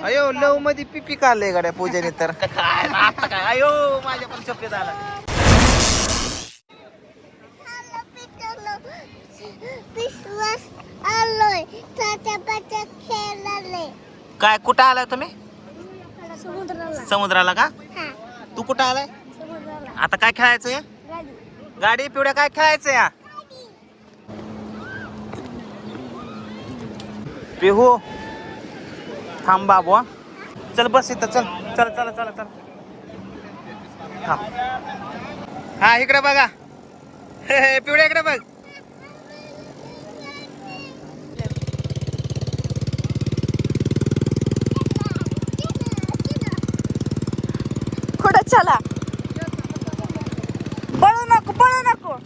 अयो लव मध्ये पिपी काढलंय गाड्या पूजेने तर काय आता काय अयो माझ्या पण चपलीत आला. काय कुठं आलाय तुम्ही? समुद्राला का? तू कुठं आलाय? आता काय खेळायचंय? गाडी पिवड्या काय खेळायचं या? पिहू थांब बाबू. चल बस इथं चल चल चल चल चल. हा इकडे बघा. पिवड्या इकडे बघ. कुठं चला? पळू नको पळू नको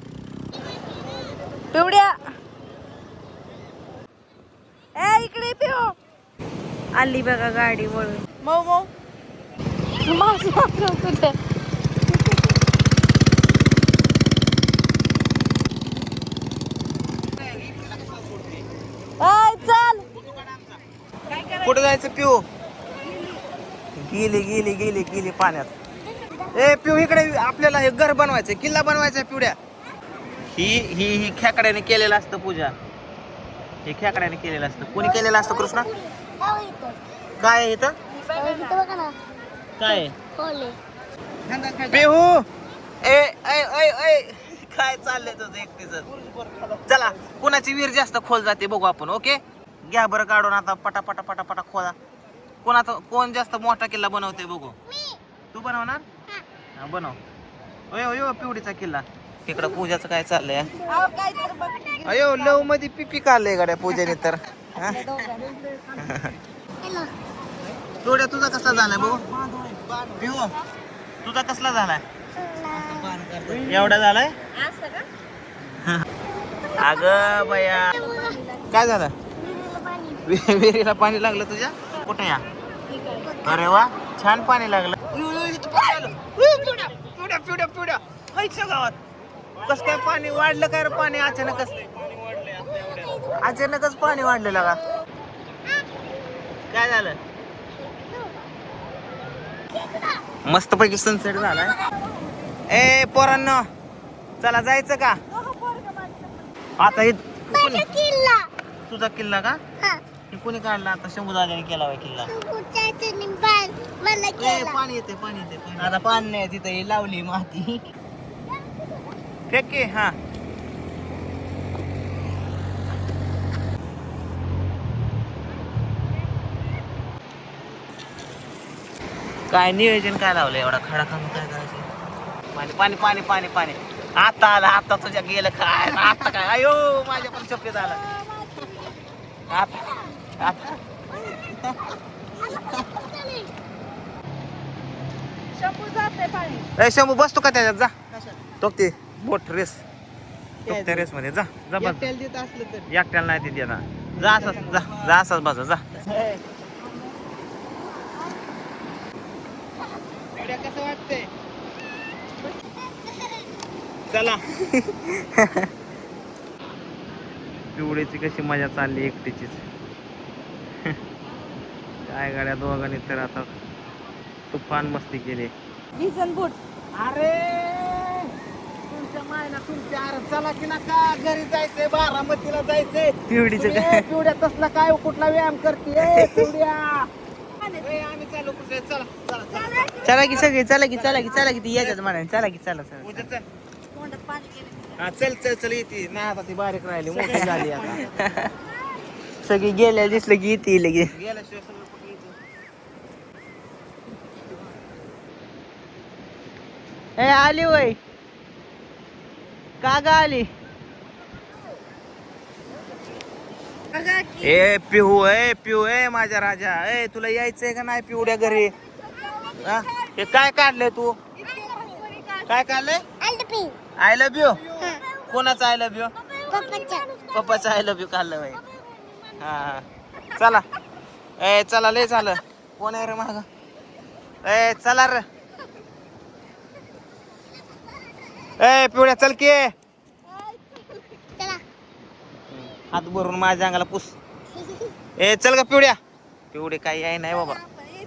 पिवड्या. ए इकडे पिऊ. आली बघा गाडी वळून. मऊ मऊ कुठे चल. कुठे जायचं पिऊ? गेली गेली गेली गेली पाण्यात. ए पिऊ इकडे आपल्याला हे घर बनवायचं किल्ला बनवायचा पिवड्या. ही ही ही खेकड्याने केलेलं असतं पूजा. हे खेकड्याने केलेलं असतं. कोणी केलेलं असतं कृष्णा? काय आहे इथं? काय पिहू? ए ऐ ऐ ऐ काय चाललंय तुझं एकटीच? चला कुणाची विहीर जास्त खोल जाते बघू आपण. ओके घ्या बरं काढून आता पटा पटा पटा पटा खोला. कोणाचा कोण जास्त मोठा किल्ला बनवते बघू. तू बनवणार? हा बनव. अयो अयो पिवडीचा किल्ला. तिकडं पूजाचं काय चाललंय? अयो लव मध्ये पिपी काढलंय गाड्या पूजेने तर. पिवड्या तुझा कसला झालाय बघू? पिहू तुझा कसला झालाय? एवढा झालाय? अगं बया काय झालं? विहिरीला पाणी लागलं तुझ्या? कुठे या? अरे वा छान पाणी लागलं. पिवड्या पिवड्या पिवड्या खायच्या गावात कस काय पाणी वाढलं काय रे? पाणी अचानकच अचानकच पाणी वाढलेलं का? काय झालं? मस्त पैकी सनसेट झालाय. ए पोरांनो चला जायचं का आता? तुझा किल्ला का? कोणी काढला आता? शंभूदादाने केला होय किल्ला. पाणी येते पाणी येते. आता पाणी नाही तिथं लावली माती. फेक की. हा काय नियोजन काय लावलं एवढा खडा खाऊन काय करायचं? पाणी पाणी पाणी पाणी पाणी. आता आला आता तुझ्या गेलं काय आता काय अयो माझ्या पण चपलीत आला. आता आता ए शंभू बसतो का त्याच्यात? जा तो ते बोट रेस त्या रेस मध्ये जा जा बस. एकट्याला नाही देत ना. जा असं जा जा असंच बस जा. कसं वाटतंय? चला पिवळीची कशी मजा चालली एकटीचीच. काय गाड्या दोघांनी तर आता तुफान मस्ती केली. बूट. अरे तुमच्या मायना तुमच्या अरे चला की नका घरी जायचंय बारामतीला जायचंय. पिवडीचं पिवड्या तसला काय कुठला व्यायाम करते पिवड्या? आम्ही चालू कुठे? चला चला चला की सगळी चला की चला की चला की ती याच्यात म्हणाने चला की चला चला. हा चल चल चल येते नाही आता ती बारीक राहिली मोठी झाली आता. सगळी गेल्या दिसलं की येते लगे. गेल्याशिवाय सगळं कुठे येते? ए आली वय का ग आली? ए पिहू ए पिहू ए माझ्या राजा ए तुला यायचंय का नाही पिवड्या घरी? हे काय काढलंय तू? काय काढलंय? I love you. कोणाचं आय लव्ह यू? पप्पाचं आय लव्ह यू काढलं बाई. हा चला ए चला लय झालं. कोण आहे रे माग? ए चला रे. ए पिवड्या चल की. हात भरून माझ्या अंगाला पुस. ए चल का पिवड्या. पिवडे काही आहे नाही बाबा.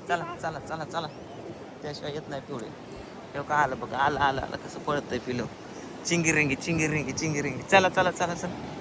चला चला चला चला, त्याशिवाय येत नाही पिवडे. तेव्हा का आलं बघा, आलं आलं आलं कसं पळतंय पिलो. चिंगिरिंगी चिंगिरिंगी चिंगिरिंगी. चला चला चला चला.